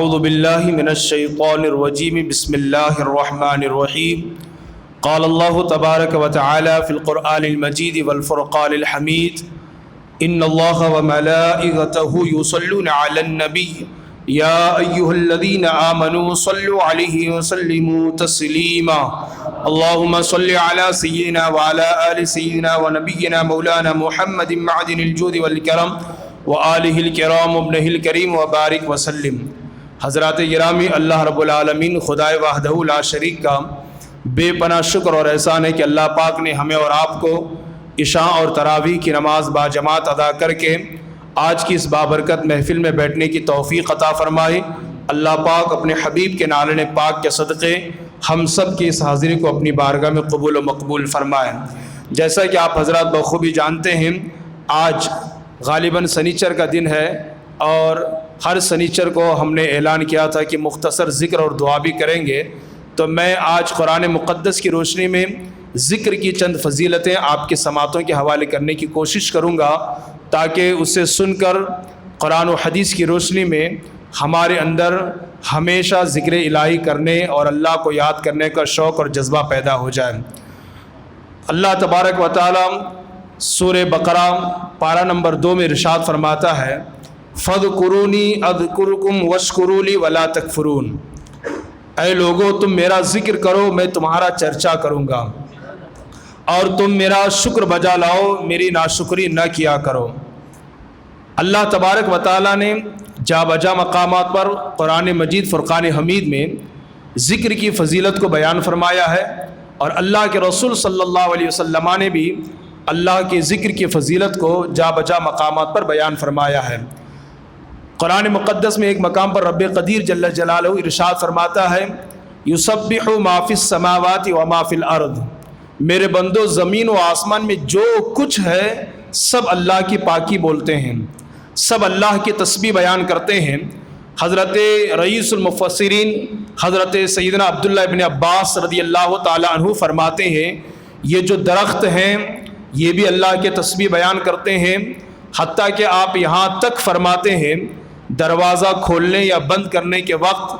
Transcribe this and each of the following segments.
اعوذ باللہ من الشیطان الرجیم بسم اللہ الرحمن الرحیم قال اللہ تبارک و تعالی فی القرآن المجید والفرقان الحمید ان اللہ وملائکتہ یصلون علی النبی یا ایہا الذین آمنوا صلوا علیہ وسلموا تسلیما اللہم صل علی سیدنا وعلی آل سیدنا ونبینا مولانا محمد معدن الجود والکرم وآلہ الکرام ابنہ الکریم وبارک وسلم۔ حضرات گرامی، اللہ رب العالمین خدائے وحدہ لا شریک کا بے پناہ شکر اور احسان ہے کہ اللہ پاک نے ہمیں اور آپ کو عشاء اور تراویح کی نماز باجماعت ادا کر کے آج کی اس بابرکت محفل میں بیٹھنے کی توفیق عطا فرمائی۔ اللہ پاک اپنے حبیب کے نالے پاک کے صدقے ہم سب کی اس حاضری کو اپنی بارگاہ میں قبول و مقبول فرمائیں۔ جیسا کہ آپ حضرات بخوبی جانتے ہیں، آج غالباً سنیچر کا دن ہے اور ہر سنیچر کو ہم نے اعلان کیا تھا کہ مختصر ذکر اور دعا بھی کریں گے، تو میں آج قرآن مقدس کی روشنی میں ذکر کی چند فضیلتیں آپ کے سماعتوں کے حوالے کرنے کی کوشش کروں گا تاکہ اسے سن کر قرآن و حدیث کی روشنی میں ہمارے اندر ہمیشہ ذکر الہی کرنے اور اللہ کو یاد کرنے کا شوق اور جذبہ پیدا ہو جائے۔ اللہ تبارک و تعالی سورہ بقرہ پارہ نمبر 2 میں ارشاد فرماتا ہے، فَاذْكُرُونِي أَذْكُرْكُمْ وَاشْكُرُوا لِي وَلَا تَكْفُرُونَ۔ اے لوگو، تم میرا ذکر کرو، میں تمہارا چرچا کروں گا، اور تم میرا شکر بجا لاؤ، میری ناشکری نہ کیا کرو۔ اللہ تبارک و تعالیٰ نے جا بجا مقامات پر قرآن مجید فرقان حمید میں ذکر کی فضیلت کو بیان فرمایا ہے، اور اللہ کے رسول صلی اللہ علیہ وسلم نے بھی اللہ کے ذکر کی فضیلت کو جا بجا مقامات پر بیان فرمایا ہے۔ قرآن مقدس میں ایک مقام پر رب قدیر جل جلالہ ارشاد فرماتا ہے، یسبح ما فی السماوات و ما فی الارض۔ میرے بندو، زمین و آسمان میں جو کچھ ہے سب اللہ کی پاکی بولتے ہیں، سب اللہ کی تسبیح بیان کرتے ہیں۔ حضرت رئیس المفسرین حضرت سیدنا عبداللہ ابن عباس رضی اللہ تعالی عنہ فرماتے ہیں، یہ جو درخت ہیں یہ بھی اللہ کے تسبیح بیان کرتے ہیں، حتیٰ کہ آپ یہاں تک فرماتے ہیں دروازہ کھولنے یا بند کرنے کے وقت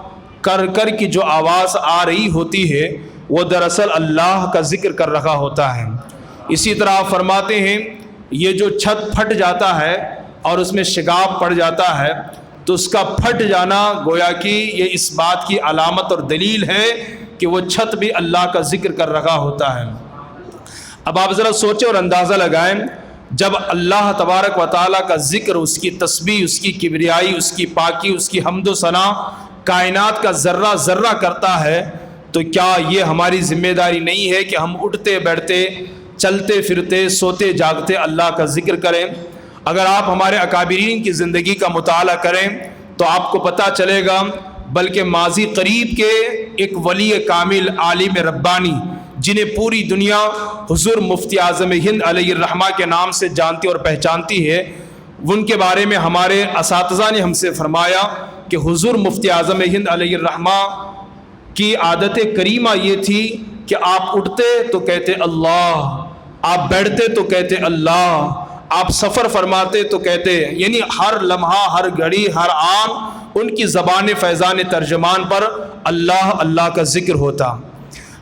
کر کر کی جو آواز آ رہی ہوتی ہے وہ دراصل اللہ کا ذکر کر رہا ہوتا ہے۔ اسی طرح آپ فرماتے ہیں یہ جو چھت پھٹ جاتا ہے اور اس میں شگاف پڑ جاتا ہے تو اس کا پھٹ جانا گویا کہ یہ اس بات کی علامت اور دلیل ہے کہ وہ چھت بھی اللہ کا ذکر کر رہا ہوتا ہے۔ اب آپ ذرا سوچیں اور اندازہ لگائیں، جب اللہ تبارک و تعالیٰ کا ذکر، اس کی تسبیح، اس کی کبریائی، اس کی پاکی، اس کی حمد و ثنا کائنات کا ذرہ ذرہ کرتا ہے تو کیا یہ ہماری ذمہ داری نہیں ہے کہ ہم اٹھتے بیٹھتے، چلتے پھرتے، سوتے جاگتے اللہ کا ذکر کریں؟ اگر آپ ہمارے اکابرین کی زندگی کا مطالعہ کریں تو آپ کو پتہ چلے گا، بلکہ ماضی قریب کے ایک ولی کامل عالم ربانی جنہیں پوری دنیا حضور مفتی اعظم ہند علیہ الرحمہ کے نام سے جانتی اور پہچانتی ہے، ان کے بارے میں ہمارے اساتذہ نے ہم سے فرمایا کہ حضور مفتی اعظم ہند علیہ الرحمہ کی عادت کریمہ یہ تھی کہ آپ اٹھتے تو کہتے اللہ، آپ بیٹھتے تو کہتے اللہ، آپ سفر فرماتے تو کہتے، یعنی ہر لمحہ، ہر گھڑی، ہر آن ان کی زبان فیضان ترجمان پر اللہ اللہ کا ذکر ہوتا۔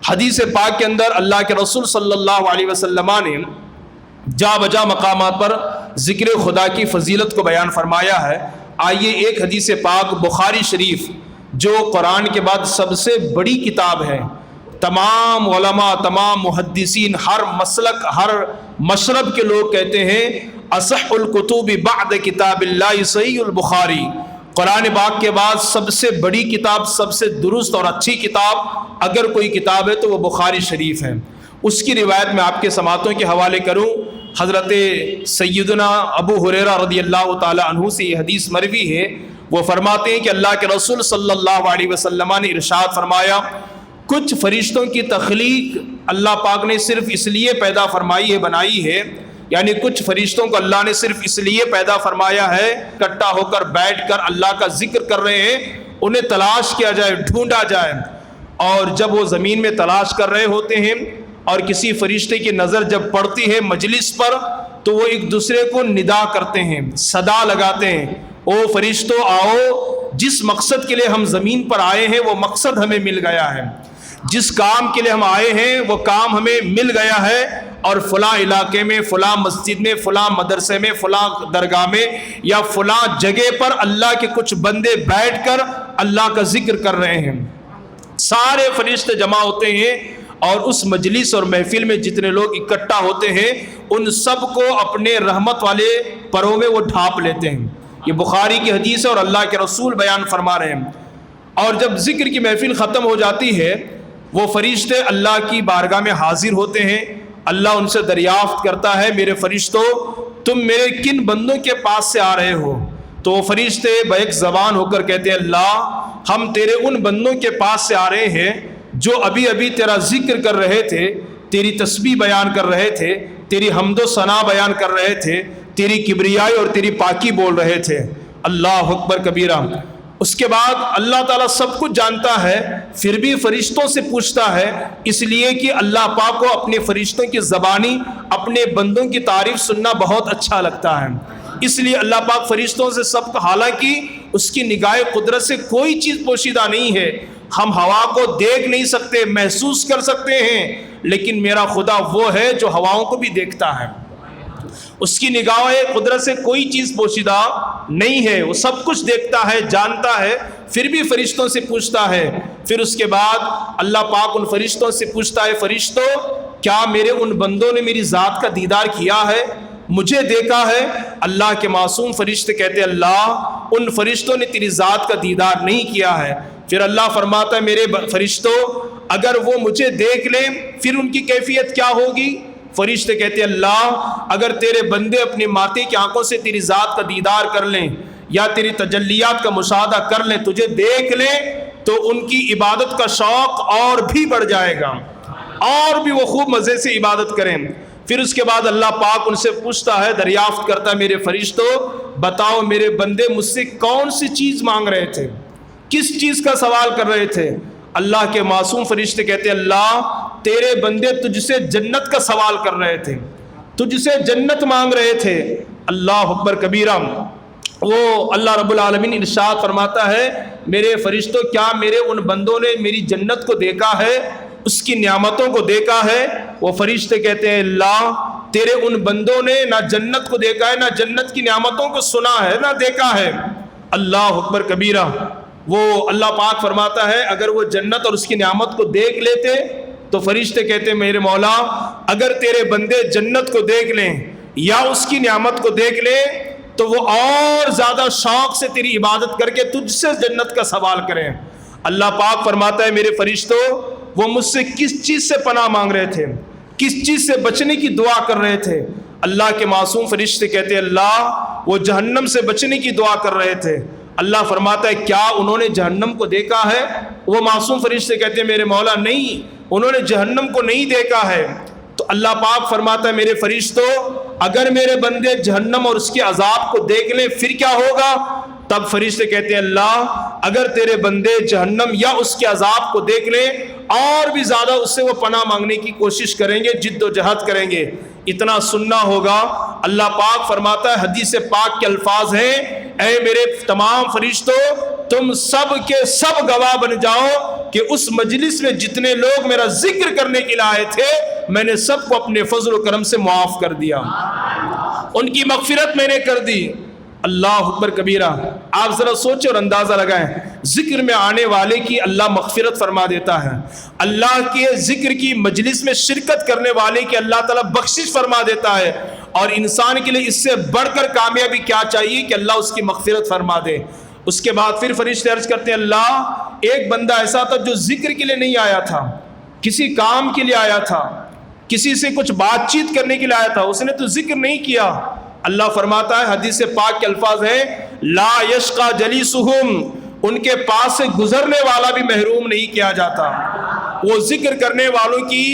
حدیث پاک کے اندر اللہ کے رسول صلی اللہ علیہ وسلم نے جا بجا مقامات پر ذکر خدا کی فضیلت کو بیان فرمایا ہے۔ آئیے ایک حدیث پاک بخاری شریف جو قرآن کے بعد سب سے بڑی کتاب ہے، تمام علماء، تمام محدثین، ہر مسلک، ہر مشرب کے لوگ کہتے ہیں اصح الکتب بعد کتاب اللہ صحیح البخاری، قرآن پاک کے بعد سب سے بڑی کتاب، سب سے درست اور اچھی کتاب اگر کوئی کتاب ہے تو وہ بخاری شریف ہے۔ اس کی روایت میں آپ کے سماعتوں کے حوالے کروں، حضرت سیدنا ابو ہریرہ رضی اللہ تعالی عنہ سے یہ حدیث مروی ہے، وہ فرماتے ہیں کہ اللہ کے رسول صلی اللہ علیہ وسلم نے ارشاد فرمایا، کچھ فرشتوں کی تخلیق اللہ پاک نے صرف اس لیے پیدا فرمائی ہے، بنائی ہے، یعنی کچھ فرشتوں کو اللہ نے صرف اس لیے پیدا فرمایا ہے اکٹھا ہو کر بیٹھ کر اللہ کا ذکر کر رہے ہیں، انہیں تلاش کیا جائے، ڈھونڈا جائے، اور جب وہ زمین میں تلاش کر رہے ہوتے ہیں اور کسی فرشتے کی نظر جب پڑتی ہے مجلس پر تو وہ ایک دوسرے کو ندا کرتے ہیں، صدا لگاتے ہیں، او فرشتوں آؤ، جس مقصد کے لیے ہم زمین پر آئے ہیں وہ مقصد ہمیں مل گیا ہے، جس کام کے لیے ہم آئے ہیں وہ کام ہمیں مل گیا ہے، اور فلاں علاقے میں، فلاں مسجد میں، فلاں مدرسے میں، فلاں درگاہ میں یا فلاں جگہ پر اللہ کے کچھ بندے بیٹھ کر اللہ کا ذکر کر رہے ہیں۔ سارے فرشتے جمع ہوتے ہیں اور اس مجلس اور محفل میں جتنے لوگ اکٹھا ہوتے ہیں ان سب کو اپنے رحمت والے پروں میں وہ ڈھانپ لیتے ہیں۔ یہ بخاری کی حدیث ہے اور اللہ کے رسول بیان فرما رہے ہیں۔ اور جب ذکر کی محفل ختم ہو جاتی ہے وہ فرشتے اللہ کی بارگاہ میں حاضر ہوتے ہیں، اللہ ان سے دریافت کرتا ہے میرے فرشتوں تم میرے کن بندوں کے پاس سے آ رہے ہو؟ تو وہ فرشتے بیک زبان ہو کر کہتے ہیں اللہ ہم تیرے ان بندوں کے پاس سے آ رہے ہیں جو ابھی ابھی تیرا ذکر کر رہے تھے، تیری تسبیح بیان کر رہے تھے، تیری حمد و ثنا بیان کر رہے تھے، تیری کبریائی اور تیری پاکی بول رہے تھے۔ اللہ اکبر کبیرہ۔ اس کے بعد اللہ تعالیٰ سب کچھ جانتا ہے پھر بھی فرشتوں سے پوچھتا ہے، اس لیے کہ اللہ پاک کو اپنے فرشتوں کی زبانی اپنے بندوں کی تعریف سننا بہت اچھا لگتا ہے، اس لیے اللہ پاک فرشتوں سے سب کا، حالانکہ اس کی نگاہ قدرت سے کوئی چیز پوشیدہ نہیں ہے، ہم ہوا کو دیکھ نہیں سکتے، محسوس کر سکتے ہیں، لیکن میرا خدا وہ ہے جو ہواؤں کو بھی دیکھتا ہے، اس کی نگاہ قدرت سے کوئی چیز پوشیدہ نہیں ہے، وہ سب کچھ دیکھتا ہے، جانتا ہے، پھر بھی فرشتوں سے پوچھتا ہے۔ پھر اس کے بعد اللہ پاک ان فرشتوں سے پوچھتا ہے فرشتوں کیا میرے ان بندوں نے میری ذات کا دیدار کیا ہے، مجھے دیکھا ہے؟ اللہ کے معصوم فرشتے کہتے اللہ ان فرشتوں نے تیری ذات کا دیدار نہیں کیا ہے۔ پھر اللہ فرماتا ہے میرے فرشتوں اگر وہ مجھے دیکھ لیں پھر ان کی کیفیت کیا ہوگی؟ فرشتے کہتے اللہ اگر تیرے بندے اپنی ماتے کی آنکھوں سے تیری ذات کا دیدار کر لیں یا تیری تجلیات کا مشاہدہ کر لیں، تجھے دیکھ لیں تو ان کی عبادت کا شوق اور بھی بڑھ جائے گا اور بھی وہ خوب مزے سے عبادت کریں۔ پھر اس کے بعد اللہ پاک ان سے پوچھتا ہے، دریافت کرتا ہے میرے فرشتوں بتاؤ میرے بندے مجھ سے کون سی چیز مانگ رہے تھے، کس چیز کا سوال کر رہے تھے؟ اللہ کے معصوم فرشتے کہتے اللہ تیرے بندے تجھ سے جنت کا سوال کر رہے تھے، تجھ سے جنت مانگ رہے تھے۔ اللہ اکبر کبیرہ۔ وہ اللہ رب العالمین ارشاد فرماتا ہے میرے فرشتوں کیا میرے ان بندوں نے میری جنت کو دیکھا ہے، اس کی نعمتوں کو دیکھا ہے؟ وہ فرشتے کہتے ہیں اللہ تیرے ان بندوں نے نہ جنت کو دیکھا ہے، نہ جنت کی نعمتوں کو سنا ہے، نہ دیکھا ہے۔ اللہ اکبر کبیرہ۔ وہ اللہ پاک فرماتا ہے اگر وہ جنت اور اس کی نعمت کو دیکھ لیتے تو فرشتے کہتے میرے مولا اگر تیرے بندے جنت کو دیکھ لیں یا اس کی نعمت کو دیکھ لیں تو وہ اور زیادہ شوق سے تیری عبادت کر کے تجھ سے جنت کا سوال کریں۔ اللہ پاک فرماتا ہے میرے فرشتوں وہ مجھ سے کس چیز سے پناہ مانگ رہے تھے، کس چیز سے بچنے کی دعا کر رہے تھے؟ اللہ کے معصوم فرشتے کہتے اللہ وہ جہنم سے بچنے کی دعا کر رہے تھے۔ اللہ فرماتا ہے کیا انہوں نے جہنم کو دیکھا ہے؟ وہ معصوم فرشتے کہتے ہیں میرے مولا نہیں، انہوں نے جہنم کو نہیں دیکھا ہے۔ تو اللہ پاک فرماتا ہے میرے فرشتوں اگر میرے بندے جہنم اور اس کے عذاب کو دیکھ لیں پھر کیا ہوگا؟ تب فرشتے کہتے ہیں اللہ اگر تیرے بندے جہنم یا اس کے عذاب کو دیکھ لیں اور بھی زیادہ اس سے وہ پناہ مانگنے کی کوشش کریں گے، جد و جہد کریں گے۔ اتنا سننا ہوگا۔ اللہ پاک فرماتا ہے حدیث پاک کے الفاظ ہیں اے میرے تمام فرشتوں تم سب کے سب گواہ بن جاؤ کہ اس مجلس میں جتنے لوگ میرا ذکر کرنے کے لیے آئے تھے میں نے سب کو اپنے فضل و کرم سے معاف کر دیا، ان کی مغفرت میں نے کر دی۔ اللہ اکبر کبیرہ۔ آپ ذرا سوچیں اور اندازہ لگائیں ذکر میں آنے والے کی اللہ مغفرت فرما دیتا ہے، اللہ کے ذکر کی مجلس میں شرکت کرنے والے کی اللہ تعالیٰ بخشش فرما دیتا ہے، اور انسان کے لیے اس سے بڑھ کر کامیابی کیا چاہیے کہ اللہ اس کی مغفرت فرما دے۔ اس کے بعد پھر فرشتے عرض کرتے ہیں اللہ ایک بندہ ایسا تھا جو ذکر کے لیے نہیں آیا تھا، کسی کام کے لیے آیا تھا، کسی سے کچھ بات چیت کرنے کے لیے آیا تھا، اس نے تو ذکر نہیں کیا۔ اللہ فرماتا ہے حدیث پاک کے الفاظ ہیں لا یشقى جلیسہم، ان کے پاس سے گزرنے والا بھی محروم نہیں کیا جاتا۔ وہ ذکر کرنے والوں کی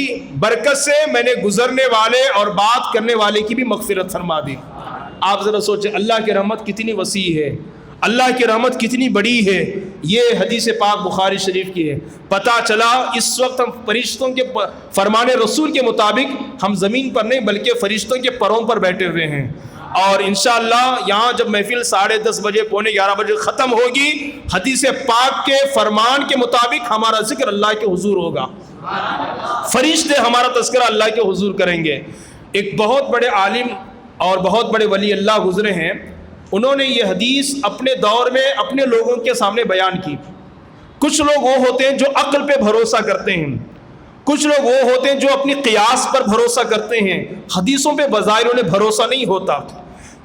برکت سے میں نے گزرنے والے اور بات کرنے والے کی بھی مغفرت فرما دی۔ آپ ذرا سوچیں اللہ کی رحمت کتنی وسیع ہے، اللہ کی رحمت کتنی بڑی ہے۔ یہ حدیث پاک بخاری شریف کی ہے۔ پتہ چلا اس وقت ہم فرشتوں کے فرمان رسول کے مطابق ہم زمین پر نہیں بلکہ فرشتوں کے پروں پر بیٹھے ہوئے ہیں۔ اور انشاءاللہ یہاں جب محفل 10:30 بجے 11:45 بجے ختم ہوگی، حدیث پاک کے فرمان کے مطابق ہمارا ذکر اللہ کے حضور ہوگا، فرشتے ہمارا تذکرہ اللہ کے حضور کریں گے۔ ایک بہت بڑے عالم اور بہت بڑے ولی اللہ گزرے ہیں، انہوں نے یہ حدیث اپنے دور میں اپنے لوگوں کے سامنے بیان کی۔ کچھ لوگ وہ ہوتے ہیں جو عقل پہ بھروسہ کرتے ہیں، کچھ لوگ وہ ہوتے ہیں جو اپنی قیاس پر بھروسہ کرتے ہیں، حدیثوں پہ بظاہر انہیں بھروسہ نہیں ہوتا۔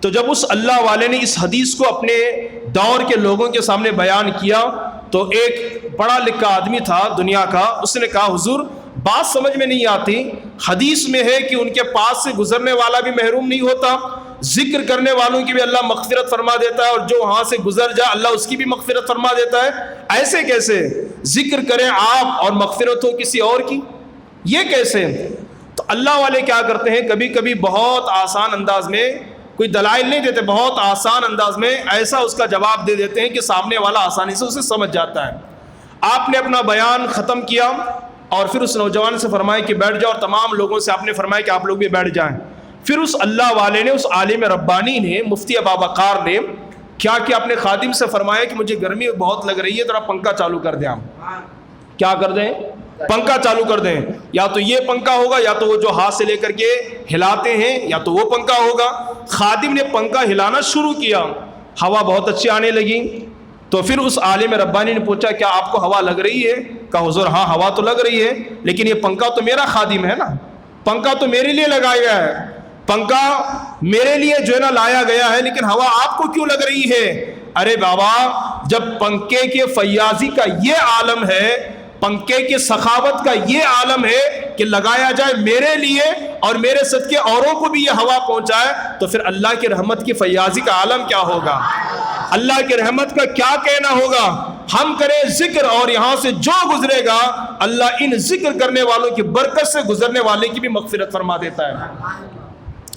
تو جب اس اللہ والے نے اس حدیث کو اپنے دور کے لوگوں کے سامنے بیان کیا تو ایک پڑھا لکھا آدمی تھا دنیا کا، اس نے کہا حضور بات سمجھ میں نہیں آتی، حدیث میں ہے کہ ان کے پاس سے گزرنے والا بھی محروم نہیں ہوتا، ذکر کرنے والوں کی بھی اللہ مغفرت فرما دیتا ہے، اور جو وہاں سے گزر جائے اللہ اس کی بھی مغفرت فرما دیتا ہے، ایسے کیسے ذکر کریں آپ اور مغفرت ہو کسی اور کی، یہ کیسے؟ تو اللہ والے کیا کرتے ہیں، کبھی کبھی بہت آسان انداز میں، کوئی دلائل نہیں دیتے، بہت آسان انداز میں ایسا اس کا جواب دے دیتے ہیں کہ سامنے والا آسانی سے اسے سمجھ جاتا ہے۔ آپ نے اپنا بیان ختم کیا اور پھر اس نوجوان سے فرمایا کہ بیٹھ جاؤ، اور تمام لوگوں سے آپ نے فرمایا کہ آپ لوگ بھی بیٹھ جائیں۔ پھر اس اللہ والے نے، اس عالم ربانی نے، مفتی ابا بکار نے کیا کہ اپنے خادم سے فرمایا کہ مجھے گرمی بہت لگ رہی ہے، ذرا پنکھا چالو کر دیں۔ آپ کیا کر دیں؟ پنکھا چالو کر دیں۔ یا تو یہ پنکھا ہوگا، یا تو وہ جو ہاتھ سے لے کر کے ہلاتے ہیں، یا تو وہ پنکھا ہوگا۔ خادم نے پنکھا ہلانا شروع کیا، ہوا بہت اچھی آنے لگی۔ تو پھر اس عالم ربانی نے پوچھا کیا آپ کو ہوا لگ رہی ہے؟ کہا حضور ہاں ہوا تو لگ رہی ہے، لیکن یہ پنکھا تو میرا خادم ہے نا، پنکھا تو میرے لیے لگایا گیا ہے، پنکھا میرے لیے جو ہے نا لایا گیا ہے، لیکن ہوا آپ کو کیوں لگ رہی ہے؟ ارے بابا، جب پنکھے کے فیاضی کا یہ عالم ہے، پنکھے کی سخاوت کا یہ عالم ہے کہ لگایا جائے میرے لیے اور میرے صدقے اوروں کو بھی یہ ہوا پہنچائے، تو پھر اللہ کی رحمت کی فیاضی کا عالم کیا ہوگا، اللہ کی رحمت کا کیا کہنا ہوگا۔ ہم کریں ذکر اور یہاں سے جو گزرے گا اللہ ان ذکر کرنے والوں کی برکت سے گزرنے والے کی بھی مغفرت فرما دیتا ہے۔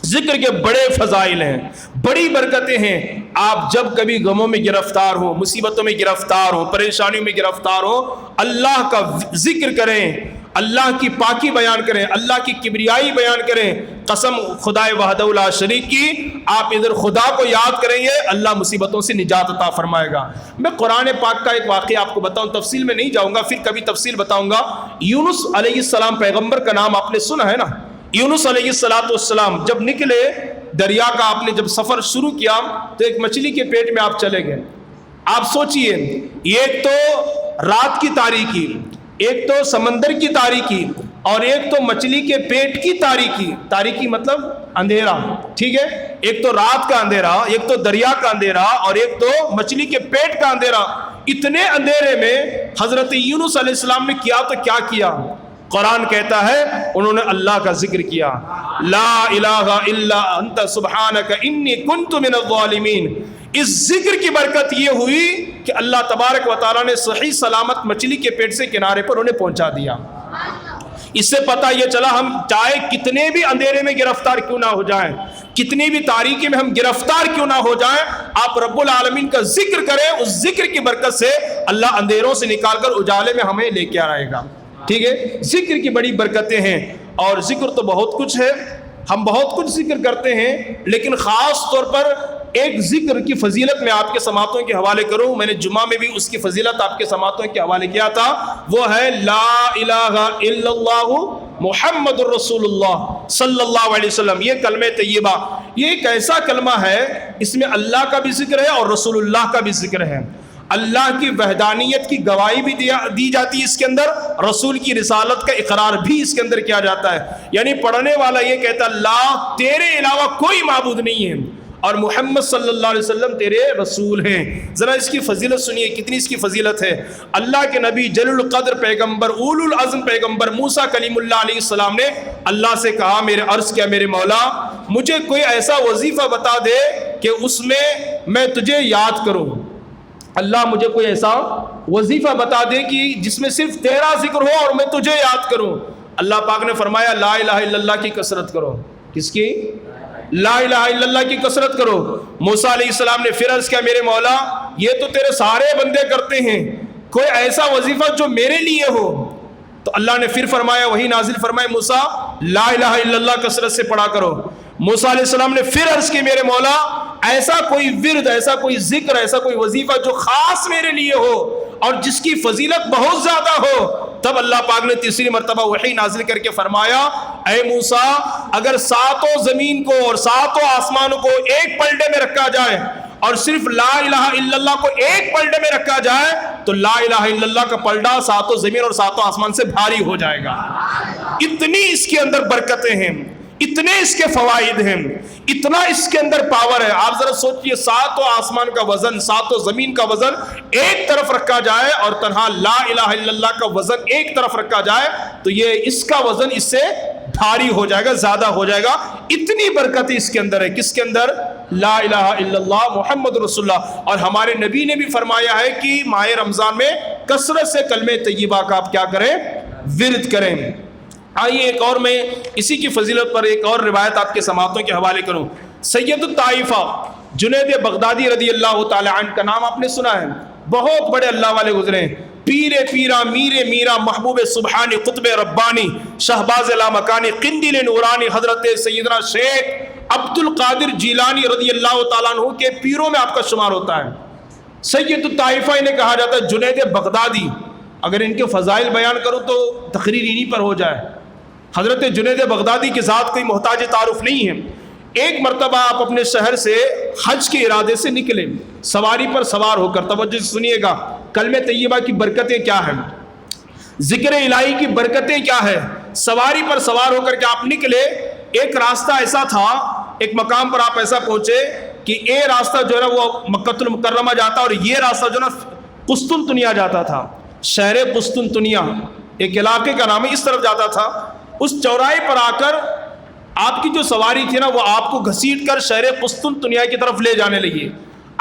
ذکر کے بڑے فضائل ہیں، بڑی برکتیں ہیں۔ آپ جب کبھی غموں میں گرفتار ہوں، مصیبتوں میں گرفتار ہوں، پریشانیوں میں گرفتار ہوں، اللہ کا ذکر کریں، اللہ کی پاکی بیان کریں، اللہ کی کبریائی بیان کریں۔ قسم خدائے وحدہ لا شریک کی، آپ ادھر خدا کو یاد کریں گے، اللہ مصیبتوں سے نجات عطا فرمائے گا۔ میں قرآن پاک کا ایک واقعہ آپ کو بتاؤں، تفصیل میں نہیں جاؤں گا، پھر کبھی تفصیل بتاؤں گا۔ یونس علیہ السلام پیغمبر کا نام آپ نے سنا ہے نا؟ یونس علیہ السلام جب نکلے دریا کا، آپ نے جب سفر شروع کیا تو ایک مچھلی کے پیٹ میں آپ چلے گئے۔ آپ سوچئے، ایک تو رات کی تاریکی، ایک تو سمندر کی تاریکی، اور ایک تو مچھلی کے پیٹ کی تاریکی۔ تاریکی مطلب اندھیرا، ٹھیک ہے؟ ایک تو رات کا اندھیرا، ایک تو دریا کا اندھیرا، اور ایک تو مچھلی کے پیٹ کا اندھیرا۔ اتنے اندھیرے میں حضرت یونس علیہ السلام نے کیا تو کیا کیا؟ قرآن کہتا ہے انہوں نے اللہ کا ذکر کیا، لا الہ الا انت سبحانک انی کنت من الظالمین۔ اس ذکر کی برکت یہ ہوئی کہ اللہ تبارک و تعالیٰ نے صحیح سلامت مچھلی کے پیٹ سے کنارے پر انہیں پہنچا دیا۔ اس سے پتہ یہ چلا ہم چاہے کتنے بھی اندھیرے میں گرفتار کیوں نہ ہو جائیں، کتنی بھی تاریکی میں ہم گرفتار کیوں نہ ہو جائیں، آپ رب العالمین کا ذکر کریں، اس ذکر کی برکت سے اللہ اندھیروں سے نکال کر اجالے میں ہمیں لے کے آئے گا۔ ٹھیک ہے؟ ذکر کی بڑی برکتیں ہیں، اور ذکر تو بہت کچھ ہے، ہم بہت کچھ ذکر کرتے ہیں، لیکن خاص طور پر ایک ذکر کی فضیلت میں آپ کے سماعتوں کے حوالے کروں، میں نے جمعہ میں بھی اس کی فضیلت آپ کے سماعتوں کے حوالے کیا تھا، وہ ہے لا الہ الا اللہ محمد الرسول اللہ صلی اللہ علیہ وسلم۔ یہ کلمہ طیبہ، یہ ایک ایسا کلمہ ہے، اس میں اللہ کا بھی ذکر ہے اور رسول اللہ کا بھی ذکر ہے۔ اللہ کی وحدانیت کی گواہی بھی دی جاتی ہے اس کے اندر، رسول کی رسالت کا اقرار بھی اس کے اندر کیا جاتا ہے۔ یعنی پڑھنے والا یہ کہتا اللہ تیرے علاوہ کوئی معبود نہیں ہے، اور محمد صلی اللہ علیہ وسلم تیرے رسول ہیں۔ ذرا اس کی فضیلت سنیے، کتنی اس کی فضیلت ہے۔ اللہ کے نبی جلیل القدر پیغمبر، اولو العزم پیغمبر موسیٰ کلیم اللہ علیہ السلام نے اللہ سے کہا، میرے عرض کیا میرے مولا مجھے کوئی ایسا وظیفہ بتا دے کہ اس میں تجھے یاد کروں۔ اللہ مجھے کوئی ایسا وظیفہ بتا دے کہ جس میں صرف تیرا ذکر ہو اور میں تجھے یاد کروں۔ اللہ پاک نے فرمایا لا الہ الا اللہ کی کثرت کرو۔ کس کی؟ لا الہ الا اللہ کی کثرت کرو۔ موسیٰ علیہ السلام نے پھر عرض کیا میرے مولا یہ تو تیرے سارے بندے کرتے ہیں، کوئی ایسا وظیفہ جو میرے لیے ہو۔ تو اللہ نے پھر فرمایا، وہی نازل فرمائے موسیٰ لا الہ الا اللہ کثرت سے پڑھا کرو۔ موسیٰ علیہ السلام نے پھر عرض کی میرے مولا ایسا کوئی ورد، ایسا کوئی ذکر، ایسا کوئی وظیفہ جو خاص میرے لیے ہو اور جس کی فضیلت بہت زیادہ ہو۔ تب اللہ پاک نے تیسری مرتبہ وحی نازل کر کے فرمایا اے موسیٰ اگر ساتوں زمین کو اور ساتوں آسمانوں کو ایک پلڑے میں رکھا جائے اور صرف لا الہ الا اللہ کو ایک پلڑے میں رکھا جائے تو لا الہ الا اللہ کا پلڑا ساتوں زمین اور ساتوں آسمان سے بھاری ہو جائے گا۔ اتنی اس کے اندر برکتیں ہیں، اتنے اس کے فوائد ہیں، اتنا اس کے اندر پاور ہے۔ آپ ذرا سوچئے ساتوں آسمان کا وزن، ساتوں زمین کا وزن ایک طرف رکھا جائے اور تنہا لا الہ الا اللہ کا وزن ایک طرف رکھا جائے تو یہ اس کا وزن اس سے بھاری ہو جائے گا، زیادہ ہو جائے گا۔ اتنی برکت اس کے اندر ہے، کس کے اندر؟ لا الہ الا اللہ محمد رسول اللہ۔ اور ہمارے نبی نے بھی فرمایا ہے کہ ماہ رمضان میں کثرت سے کلمہ طیبہ کا آپ کیا کریں؟ ورد کریں۔ آئیے ایک اور میں اسی کی فضیلت پر ایک اور روایت آپ کے سماعتوں کے حوالے کروں۔ سید الطائفہ جنید بغدادی رضی اللہ تعالی عنہ کا نام آپ نے سنا ہے، بہت بڑے اللہ والے گزرے ہیں، پیر پیرا میر میرا محبوب سبحانی قطب ربانی شہباز لامکانی قندیل نورانی حضرت سیدنا شیخ عبد القادر جیلانی رضی اللہ تعالیٰ عنہ کے پیروں میں آپ کا شمار ہوتا ہے۔ سید الطائفہ انہیں کہا جاتا ہے جنید بغدادی۔ اگر ان کے فضائل بیان کروں تو تقریر انہی پر ہو جائے۔ حضرت جنید بغدادی کی ذات کوئی محتاج تعارف نہیں ہے۔ ایک مرتبہ آپ اپنے شہر سے حج کے ارادے سے نکلے، سواری پر سوار ہو کر، توجہ سے سنیے گا، کلمہ طیبہ کی برکتیں کیا ہیں، ذکر الہی کی برکتیں کیا ہے۔ سواری پر سوار ہو کر کے آپ نکلے، ایک راستہ ایسا تھا، ایک مقام پر آپ ایسا پہنچے کہ یہ راستہ جو ہے نا وہ مکہ المکرمہ جاتا اور یہ راستہ جو ہے نا قسطنطنیہ جاتا تھا۔ شہر قسطنطنیہ ایک علاقے کا نام ہے، اس طرف جاتا تھا۔ اس چوراہے پر آ کر آپ کی جو سواری تھی نا وہ آپ کو گھسیٹ کر شہر قسطنطنیہ کی طرف لے جانے لگی۔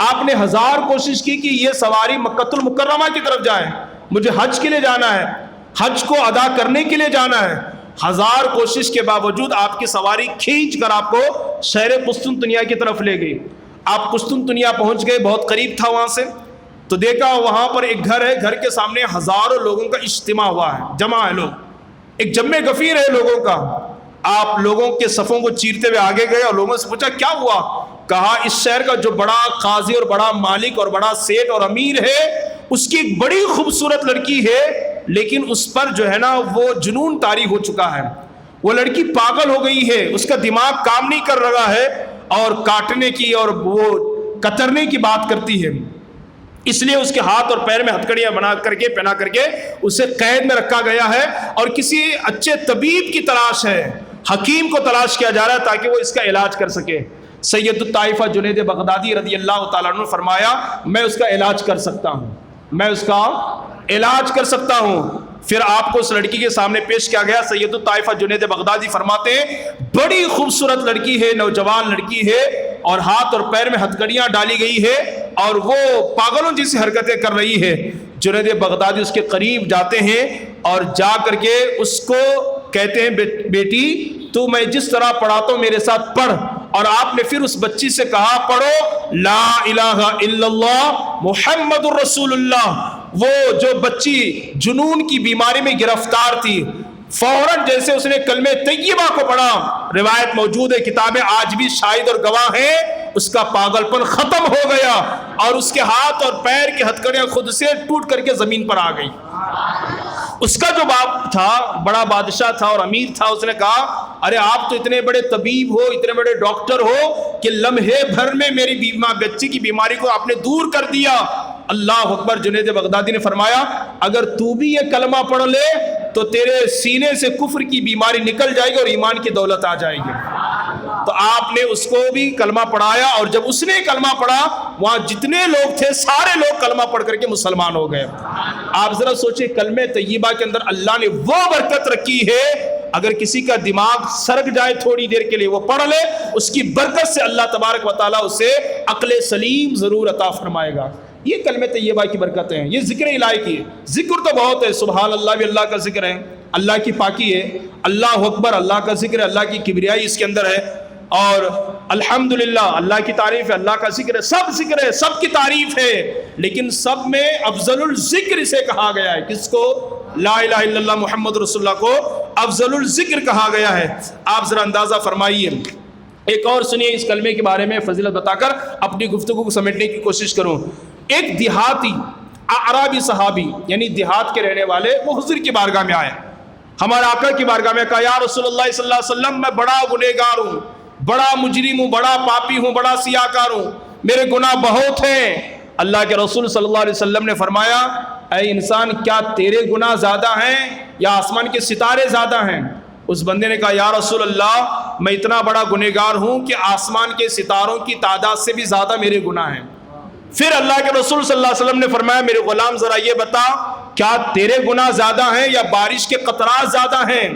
آپ نے ہزار کوشش کی کہ یہ سواری مکہ المکرمہ کی طرف جائے، مجھے حج کے لیے جانا ہے، حج کو ادا کرنے کے لیے جانا ہے۔ ہزار کوشش کے باوجود آپ کی سواری کھینچ کر آپ کو شہر قسطنطنیہ کی طرف لے گئی۔ آپ قسطنطنیہ پہنچ گئے، بہت قریب تھا وہاں سے، تو دیکھا وہاں پر ایک گھر ہے، گھر کے سامنے ہزاروں لوگوں کا اجتماع ہوا ہے، جمع ہے لوگ، ایک جمع غفیر ہے لوگوں کا۔ آپ لوگوں کے صفوں کو چیرتے ہوئے آگے گئے اور لوگوں سے پوچھا کیا ہوا؟ کہا اس شہر کا جو بڑا قاضی اور بڑا مالک اور بڑا سیٹ اور امیر ہے اس کی ایک بڑی خوبصورت لڑکی ہے، لیکن اس پر جو ہے نا وہ جنون طاری ہو چکا ہے، وہ لڑکی پاگل ہو گئی ہے، اس کا دماغ کام نہیں کر رہا ہے اور کاٹنے کی اور وہ کترنے کی بات کرتی ہے، اس لیے اس کے ہاتھ اور پیر میں ہتھکڑیاں بنا کر کے پہنا کر کے اسے قید میں رکھا گیا ہے اور کسی اچھے طبیب کی تلاش ہے، حکیم کو تلاش کیا جا رہا ہے تاکہ وہ اس کا علاج کر سکے۔ سید الطائفہ جنید بغدادی رضی اللہ تعالیٰ عنہ نے فرمایا میں اس کا علاج کر سکتا ہوں، میں اس کا علاج کر سکتا ہوں۔ پھر آپ کو اس لڑکی کے سامنے پیش کیا گیا۔ سید الطائفہ جنید بغدادی فرماتے ہیں بڑی خوبصورت لڑکی ہے، نوجوان لڑکی ہے اور ہاتھ اور پیر میں ہتھکڑیاں ڈالی گئی ہے اور وہ پاگلوں جیسی حرکتیں کر رہی ہے۔ جنید بغدادی اس کے قریب جاتے ہیں اور جا کر کے اس کو کہتے ہیں بیٹی تو میں جس طرح پڑھاتا ہوں میرے ساتھ پڑھ، اور آپ نے پھر اس بچی سے کہا پڑھو لا الہ الا اللہ محمد الرسول اللہ۔ وہ جو بچی جنون کی بیماری میں گرفتار تھی، فوراً جیسے اس نے کلمہ طیبہ کو پڑھا، روایت موجود ہے، کتابیں آج بھی شاہد اور گواہ ہیں، اس کا پاگل پن ختم ہو گیا اور اس کے ہاتھ اور پیر کی ہتھکڑیاں خود سے ٹوٹ کر کے زمین پر آ گئی۔ اس کا جو باپ تھا، بڑا بادشاہ تھا اور امیر تھا، اس نے کہا ارے آپ تو اتنے بڑے طبیب ہو، اتنے بڑے ڈاکٹر ہو کہ لمحے بھر میں میری بچی کی بیماری کو آپ نے دور کر دیا۔ اللہ اکبر۔ جنید بغدادی نے فرمایا اگر تو بھی یہ کلمہ پڑھ لے تو تیرے سینے سے کفر کی بیماری نکل جائے گی اور ایمان کی دولت آ جائے گی۔ تو آپ نے اس کو بھی کلمہ پڑھایا اور جب اس نے کلمہ پڑھا وہاں جتنے لوگ تھے سارے لوگ کلمہ پڑھ کر کے مسلمان ہو گئے۔ آپ ذرا سوچیں کلمہ طیبہ کے اندر اللہ نے وہ برکت رکھی ہے، اگر کسی کا دماغ سرک جائے تھوڑی دیر کے لیے وہ پڑھ لے، اس کی برکت سے اللہ تبارک و تعالیٰ اسے عقل سلیم ضرور عطا فرمائے گا۔ یہ کلمہ طیبہ کی برکتیں ہیں، یہ ذکر الہی کی ہے۔ ذکر تو بہت ہے، سبحان اللہ بھی اللہ کا ذکر ہے، اللہ کی پاکی ہے، اللہ اکبر اللہ کا ذکر ہے، اللہ کی کبریائی اس کے اندر ہے، اور الحمدللہ اللہ کی تعریف ہے، اللہ کا ذکر ہے، سب ذکر ہے، سب کی تعریف ہے، لیکن سب میں افضل الذکر اسے کہا گیا ہے۔ کس کو؟ لا الہ الا اللہ محمد رسول اللہ کو افضل الذکر کہا گیا ہے۔ آپ ذرا اندازہ فرمائیے ایک اور سنیے اس کلمے کے بارے میں فضیلت بتا کر اپنی گفتگو کو سمیٹنے کی کوشش کروں. ایک دیہاتی اعرابی صحابی یعنی دیہات کے رہنے والے وہ حضور کی بارگاہ میں آئے, ہمارے آقا کی بارگاہ میں, کہا یا رسول اللہ صلی اللہ علیہ وسلم میں بڑا گنہگار ہوں, بڑا مجرم ہوں, بڑا پاپی ہوں, بڑا سیاکار ہوں, میرے گناہ بہت ہیں. اللہ کے رسول صلی اللہ علیہ وسلم نے فرمایا اے انسان کیا تیرے گناہ زیادہ ہیں یا آسمان کے ستارے زیادہ ہیں؟ اس بندے نے کہا یا رسول اللہ میں اتنا بڑا گنہگار ہوں کہ آسمان کے ستاروں کی تعداد سے بھی زیادہ میرے گناہ ہیں. پھر اللہ کے رسول صلی اللہ علیہ وسلم نے فرمایا میرے غلام ذرا یہ بتا کیا تیرے گناہ زیادہ ہیں یا بارش کے قطرات زیادہ ہیں؟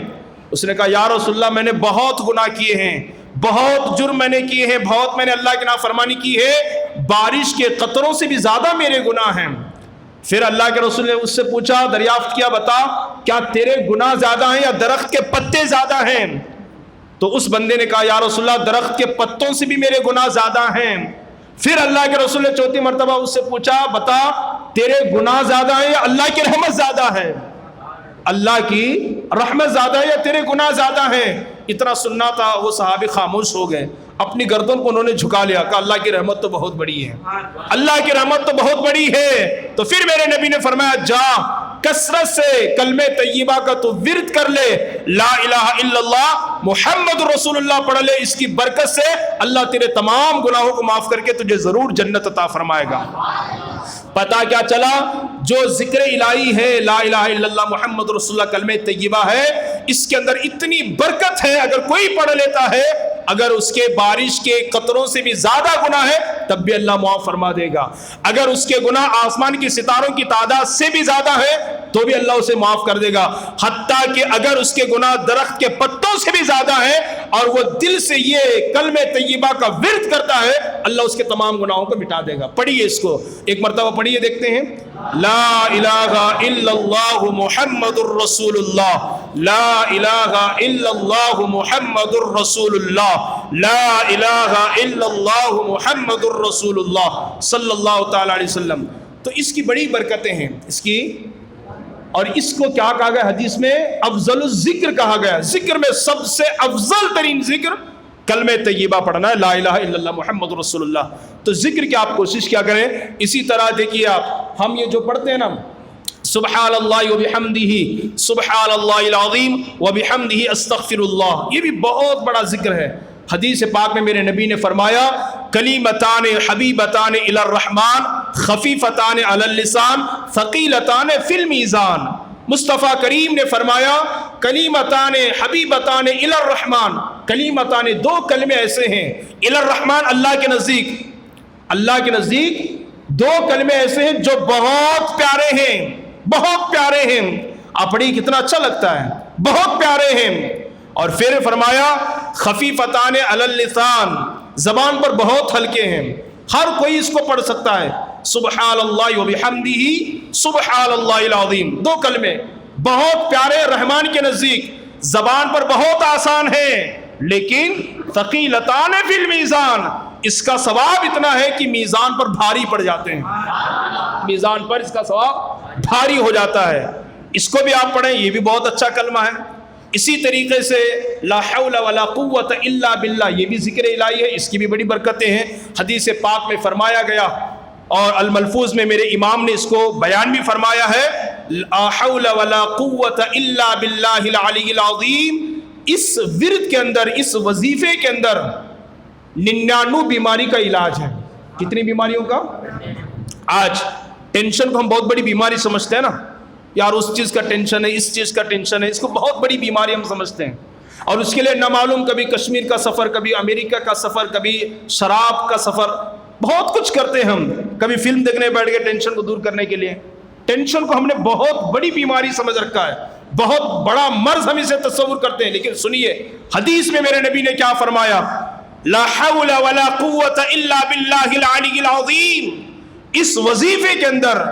اس نے کہا یا رسول اللہ میں نے بہت گناہ کیے ہیں, بہت جرم میں نے کیے ہیں, بہت میں نے اللہ کی نافرمانی کی ہے, بارش کے قطروں سے بھی زیادہ میرے گناہ ہیں. پھر اللہ کے رسول نے اس سے پوچھا, دریافت کیا, بتا کیا تیرے گناہ زیادہ ہیں یا درخت کے پتے زیادہ ہیں؟ تو اس بندے نے کہا یا رسول اللہ درخت کے پتوں سے بھی میرے گناہ زیادہ ہیں. پھر اللہ کے رسول نے چوتھی مرتبہ اس سے پوچھا بتا تیرے گناہ زیادہ ہیں یا اللہ کی رحمت زیادہ ہے؟ اللہ کی رحمت زیادہ ہے یا تیرے گناہ زیادہ ہیں؟ اتنا سننا تھا, وہ صحابی خاموش ہو گئے, اپنی گردن کو انہوں نے جھکا لیا, کہا اللہ کی رحمت تو بہت بڑی ہے, اللہ کی رحمت تو بہت بڑی ہے. تو پھر میرے نبی نے فرمایا جا کثرت سے کلمہ طیبہ کا تو ورد کر لے, لا الہ الا اللہ محمد رسول اللہ پڑھ لے, اس کی برکت سے اللہ تیرے تمام گناہوں کو معاف کر کے تجھے ضرور جنت عطا فرمائے گا. پتا کیا چلا, جو ذکر الہی ہے لا الہ الا اللہ محمد رسول اللہ کلمہ طیبہ ہے, اس کے اندر اتنی برکت ہے, اگر کوئی پڑھ لیتا ہے اگر اس کے بارش کے قطروں سے بھی زیادہ گناہ ہے تب بھی اللہ معاف فرما دے گا, اگر اس کے گناہ آسمان کی ستاروں کی تعداد سے بھی زیادہ ہے تو بھی اللہ اسے معاف کر دے گا, حتیٰ کہ اگر اس کے گناہ درخت کے پتوں سے بھی زیادہ ہے اور وہ دل سے یہ کلمہ طیبہ کا ورد کرتا ہے اللہ اس کے تمام گناہوں کو مٹا دے گا. پڑھیے اس کو ایک مرتبہ پڑھیے, دیکھتے ہیں. لا الہ الا اللہ محمد الرسول اللہ, لا الہ الا اللہ محمد الرسول اللہ, لا الہ الا اللہ محمد الرسول اللہ صلی اللہ تعالی علیہ وسلم. تو اس کی بڑی برکتیں ہیں اس کی, اور اس کو کیا کہا گیا حدیث میں, افضل الذکر کہا گیا. ذکر میں سب سے افضل ترین ذکر کلمہ طیبہ پڑھنا ہے, لا الہ الا اللہ محمد رسول اللہ. تو ذکر کی آپ کوشش کیا کریں. اسی طرح دیکھیے آپ, ہم یہ جو پڑھتے ہیں نا سبحان اللہ وبحمدہ سبحان اللہ العظیم وبحمدہ استغفر اللہ, یہ بھی بہت بڑا ذکر ہے. حدیث پاک میں میرے نبی نے فرمایا کلیمتان حبیبتان الی الرحمن خفیفتان علی اللسان ثقیلتان فی المیزان. مصطفیٰ کریم نے فرمایا کلیمتان حبیبتان الی الرحمن, کلیمتان دو کلمے ایسے ہیں, الی الرحمن اللہ کے نزدیک, اللہ کے نزدیک دو کلمے ایسے ہیں جو بہت پیارے ہیں, بہت پیارے ہیں. آپ پڑھیے کتنا اچھا لگتا ہے, بہت پیارے ہیں. اور پھر فرمایا خفیفتان علی اللسان, زبان پر بہت ہلکے ہیں, ہر کوئی اس کو پڑھ سکتا ہے. سبحان اللہ وبحمدہ سبحان اللہ العظیم, دو کلمے بہت پیارے رحمان کے نزدیک, زبان پر بہت آسان ہے, لیکن ثقیلتان فی المیزان, اس کا ثواب اتنا ہے کہ میزان پر بھاری پڑ جاتے ہیں, میزان پر اس کا ثواب بھاری ہو جاتا ہے. اس کو بھی آپ پڑھیں, یہ بھی بہت اچھا کلمہ ہے. اسی طریقے سے لا حول ولا قوت الا باللہ, یہ بھی ذکر الہی ہے, اس کی بھی بڑی برکتیں ہیں. حدیث پاک میں فرمایا گیا اور الملفوظ میں میرے امام نے اس کو بیان بھی فرمایا ہے, لا حول ولا قوت الا باللہ العلی العظیم. اس ورد کے اندر, اس وظیفے کے اندر 99 بیماری کا علاج ہے. کتنی بیماریوں کا؟ آج ٹینشن کو ہم بہت بڑی بیماری سمجھتے ہیں نا, یار اس چیز کا ٹینشن ہے, اس چیز کا ٹینشن ہے, اس کو بہت بڑی بیماری ہم سمجھتے ہیں. اور اس کے لیے نہ معلوم کبھی کشمیر کا سفر, کبھی امریکہ کا سفر, کبھی شراب کا سفر, بہت کچھ کرتے ہیں ہم. کبھی فلم دیکھنے بیٹھ گئے ٹینشن کو دور کرنے کے لیے. ٹینشن کو ہم نے بہت بڑی بیماری سمجھ رکھا ہے, بہت بڑا مرض ہم اسے تصور کرتے ہیں. لیکن سنیے حدیث میں میرے نبی نے کیا فرمایا, لا حول ولا قوت الا باللہ العلی العظیم. اس وظیفے کے اندر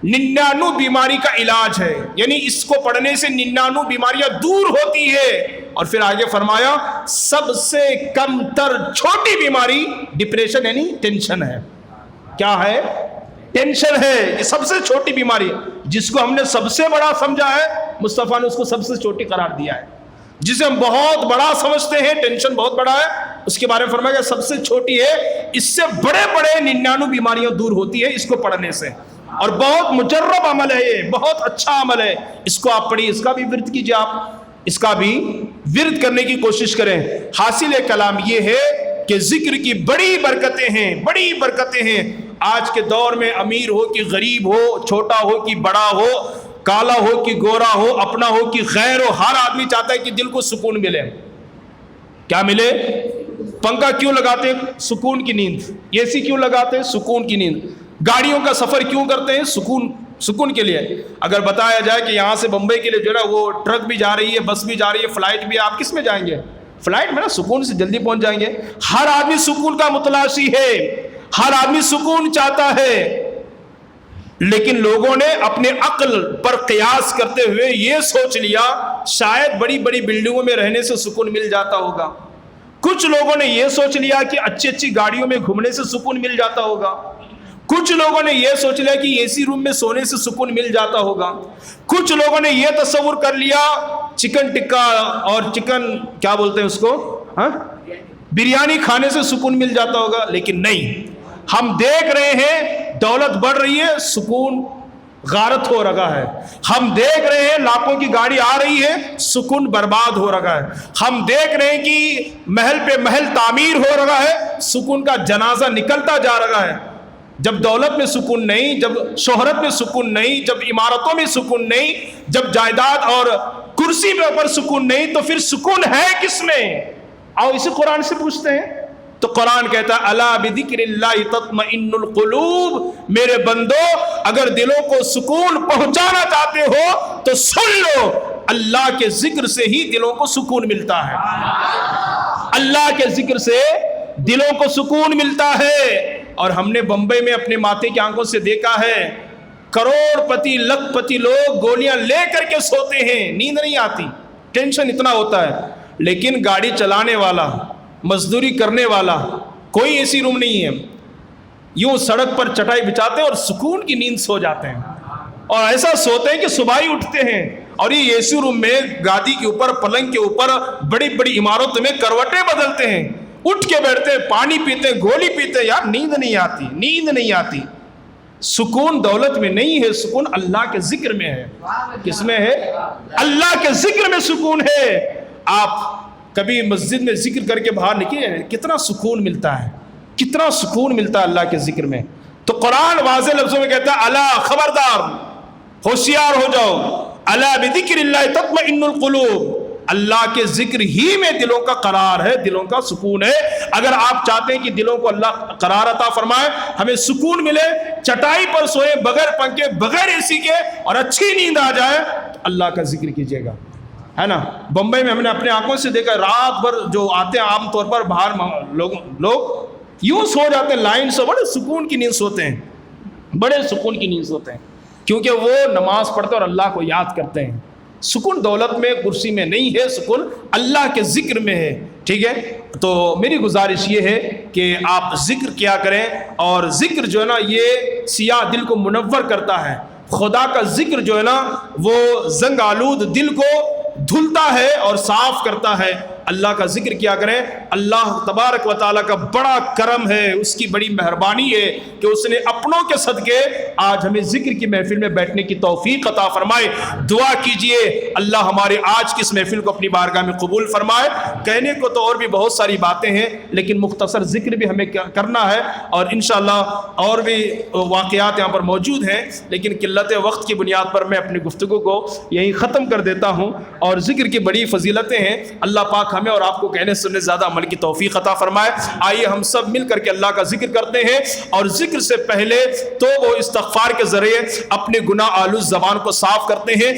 99 بیماری کا علاج ہے, یعنی اس کو پڑھنے سے 99 بیماریاں دور ہوتی ہے. اور پھر آگے فرمایا سب سے کم تر چھوٹی بیماری ڈپریشن یعنی ٹینشن ہے. کیا ہے؟ ٹینشن ہے. یہ سب سے چھوٹی بیماری, جس کو ہم نے سب سے بڑا سمجھا ہے مصطفیٰ نے اس کو سب سے چھوٹی قرار دیا ہے. جسے ہم بہت بڑا سمجھتے ہیں, ٹینشن بہت بڑا ہے, اس کے بارے میں فرمایا کہ سب سے چھوٹی ہے، اس سے بڑے بڑے 99 بیماریاں دور ہوتی ہے اس کو پڑھنے سے، اور بہت مجرب عمل ہے، یہ بہت اچھا عمل ہے، اس کو آپ پڑھیے، اس کا بھی ورد کیجیے، آپ اس کا بھی ورد کرنے کی کوشش کریں۔ حاصل کلام یہ ہے کہ ذکر کی بڑی برکتیں ہیں، بڑی برکتیں ہیں۔ آج کے دور میں امیر ہو کہ غریب ہو، چھوٹا ہو کہ بڑا ہو، کالا ہو کہ گورا ہو، اپنا ہو کہ غیر ہو، ہر آدمی چاہتا ہے کہ دل کو سکون ملے۔ کیا ملے؟ پنکھا کیوں لگاتے ہیں؟ سکون کی نیند۔ اے سی کیوں لگاتے ہیں؟ سکون کی نیند۔ گاڑیوں کا سفر کیوں کرتے ہیں؟ سکون کے لیے۔ اگر بتایا جائے کہ یہاں سے بمبئی کے لیے جو ہے نا وہ ٹرک بھی جا رہی ہے، بس بھی جا رہی ہے، فلائٹ بھی، آپ کس میں جائیں گے؟ فلائٹ میں نا، سکون سے جلدی پہنچ جائیں گے۔ ہر آدمی سکون کا متلاشی ہے، ہر آدمی سکون چاہتا ہے، لیکن لوگوں نے اپنے عقل پر قیاس کرتے ہوئے یہ سوچ لیا شاید بڑی بڑی بلڈنگوں میں رہنے سے سکون مل جاتا ہوگا، کچھ لوگوں نے یہ سوچ لیا کہ اچھی اچھی گاڑیوں میں گھومنے سے سکون مل جاتا ہوگا، کچھ لوگوں نے یہ سوچ لیا کہ اے سی روم میں سونے سے سکون مل جاتا ہوگا، کچھ لوگوں نے یہ تصور کر لیا چکن ٹکا اور چکن کیا بولتے ہیں اس کو، بریانی کھانے سے سکون مل جاتا ہوگا۔ لیکن نہیں، ہم دیکھ رہے ہیں دولت بڑھ رہی ہے، سکون غارت ہو رہا ہے۔ ہم دیکھ رہے ہیں لاکھوں کی گاڑی آ رہی ہے، سکون برباد ہو رہا ہے۔ ہم دیکھ رہے ہیں کہ محل پہ محل تعمیر ہو رہا ہے، سکون کا جنازہ نکلتا جا رہا ہے۔ جب دولت میں سکون نہیں، جب شہرت میں سکون نہیں، جب عمارتوں میں سکون نہیں، جب جائیداد اور کرسی پہ اوپر سکون نہیں، تو پھر سکون ہے کس میں؟ آؤ اسی قرآن سے پوچھتے ہیں۔ تو قرآن کہتا ہے الا بذکر اللہ تطمئن القلوب، میرے بندو اگر دلوں کو سکون پہنچانا چاہتے ہو تو سن لو، اللہ کے ذکر سے ہی دلوں کو سکون ملتا ہے، اللہ کے ذکر سے دلوں کو سکون ملتا ہے۔ اور ہم نے بمبئی میں اپنے ماتھے کی آنکھوں سے دیکھا ہے، کروڑ پتی لکھ پتی لوگ گولیاں لے کر کے سوتے ہیں، نیند نہیں آتی، ٹینشن اتنا ہوتا ہے، لیکن گاڑی چلانے والا، مزدوری کرنے والا، کوئی ایسی روم نہیں ہے، یوں سڑک پر چٹائی بچھاتے ہیں اور سکون کی نیند سو جاتے ہیں، اور ایسا سوتے ہیں کہ صبح ہی اٹھتے ہیں۔ اور یہ اے سی روم میں گادی کے اوپر، پلنگ کے اوپر، بڑی بڑی عمارتوں میں کروٹیں بدلتے ہیں، اٹھ کے بیٹھتے ہیں، پانی پیتے ہیں، گولی پیتے ہیں، یار نیند نہیں آتی، نیند نہیں آتی۔ سکون دولت میں نہیں ہے، سکون اللہ کے ذکر میں ہے۔ کس میں ہے؟ اللہ کے ذکر میں سکون ہے۔ آپ کبھی مسجد میں ذکر کر کے باہر نکلے، کتنا سکون ملتا ہے، کتنا سکون ملتا ہے اللہ کے ذکر میں۔ تو قرآن واضح لفظوں میں کہتا ہے الا، خبردار، ہوشیار ہو جاؤ، الا بذکر اللہ تطمئن القلوب، اللہ کے ذکر ہی میں دلوں کا قرار ہے، دلوں کا سکون ہے۔ اگر آپ چاہتے ہیں کہ دلوں کو اللہ قرار عطا فرمائے، ہمیں سکون ملے، چٹائی پر سوئے بغیر پنکھے، بغیر اے سی کے، اور اچھی نیند آ جائے، تو اللہ کا ذکر کیجیے گا، ہے نا۔ بمبئی میں ہم نے اپنے آنکھوں سے دیکھا، رات بھر جو آتے ہیں عام طور پر باہر لوگ یوں سو جاتے ہیں لائن سے، بڑے سکون کی نیند سوتے ہیں، بڑے سکون کی نیند سوتے ہیں، کیونکہ وہ نماز پڑھتے اور اللہ کو یاد کرتے ہیں۔ سکون دولت میں، کرسی میں نہیں ہے، سکون اللہ کے ذکر میں ہے، ٹھیک ہے۔ تو میری گزارش یہ ہے کہ آپ ذکر کیا کریں، اور ذکر جو ہے نا یہ سیاہ دل کو منور کرتا ہے۔ خدا کا ذکر جو ہے نا وہ زنگ آلود دل کو دھلتا ہے اور صاف کرتا ہے۔ اللہ کا ذکر کیا کریں۔ اللہ تبارک و تعالیٰ کا بڑا کرم ہے، اس کی بڑی مہربانی ہے کہ اس نے اپنوں کے صدقے آج ہمیں ذکر کی محفل میں بیٹھنے کی توفیق عطا فرمائے۔ دعا کیجئے اللہ ہمارے آج کی اس محفل کو اپنی بارگاہ میں قبول فرمائے۔ کہنے کو تو اور بھی بہت ساری باتیں ہیں، لیکن مختصر ذکر بھی ہمیں کرنا ہے، اور انشاءاللہ اور بھی واقعات یہاں پر موجود ہیں، لیکن قلت وقت کی بنیاد پر میں اپنی گفتگو کو یہیں ختم کر دیتا ہوں۔ اور ذکر کی بڑی فضیلتیں ہیں، اللہ پاک ہمیں اور آپ کو کہنے سننے زیادہ عمل کی توفیق عطا فرمائے۔ آئیے ہم سب مل کر کے اللہ کا ذکر کرتے ہیں، اور ذکر سے پہلے تو وہ استغفار کے ذریعے اپنے گناہ آلود زبان کو صاف کرتے ہیں۔